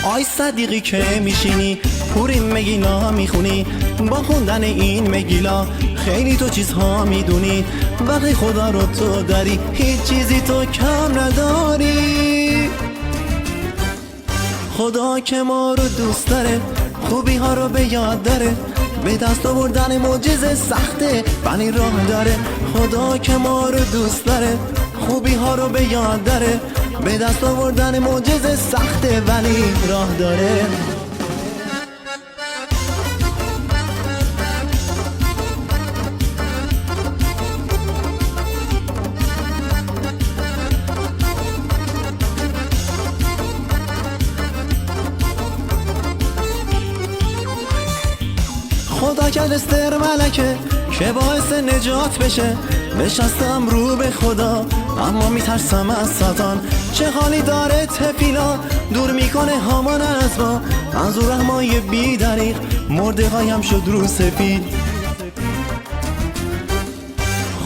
آی صدیقی که میشینی پورین مگیلا میخونی، با خوندن این مگیلا خیلی تو چیزها میدونی. وقتی خدا رو تو داری هیچ چیزی تو کم نداری. خدا که ما رو دوست داره، خوبی ها رو به یاد داره، به دست آوردن معجزه سخته ولی راه داره. خدا که ما رو دوست داره، خوبی ها رو به یاد داره، به دست آوردن معجزه سخته ولی راه داره. خدا کرد استر ملکه که باعث نجات بشه، نشستم رو به خدا اما میترسم از ساتان. چه حالی داره تفیلا دور میکنه هامان از ما، از او رحمای بی دریغ مرده هایم شد رو سفید.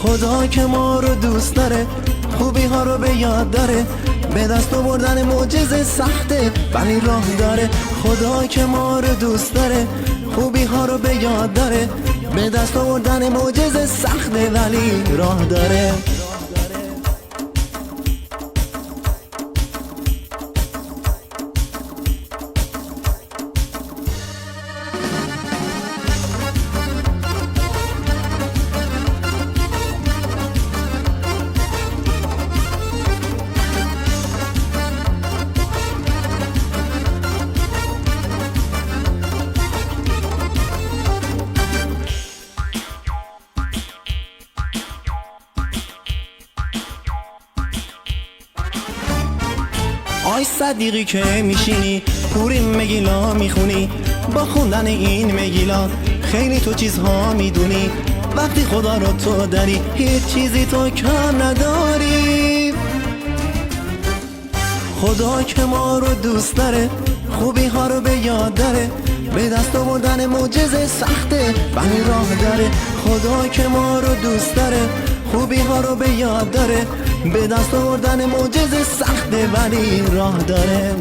خدا که ما رو دوست داره، خوبی ها رو به یاد داره، به دست آوردن معجزه سخته ولی راه داره. خدا که ما رو دوست داره، خوبی ها رو به یاد داره، به دست آوردن معجزه سخته ولی راه داره. آی صدیقی که میشینی پورین مگیلا میخونی، با خوندن این مگیلا خیلی تو چیزها میدونی. وقتی خدا رو تو داری هیچ چیزی تو کم نداری. خدا که ما رو دوست داره، خوبی ها رو به یاد داره، به دست آوردن معجزه سخته ولی راه داره. خدا که ما رو دوست داره، خوبی ها رو به یاد داره، به دست آوردن معجزه سخته ولی راه داره.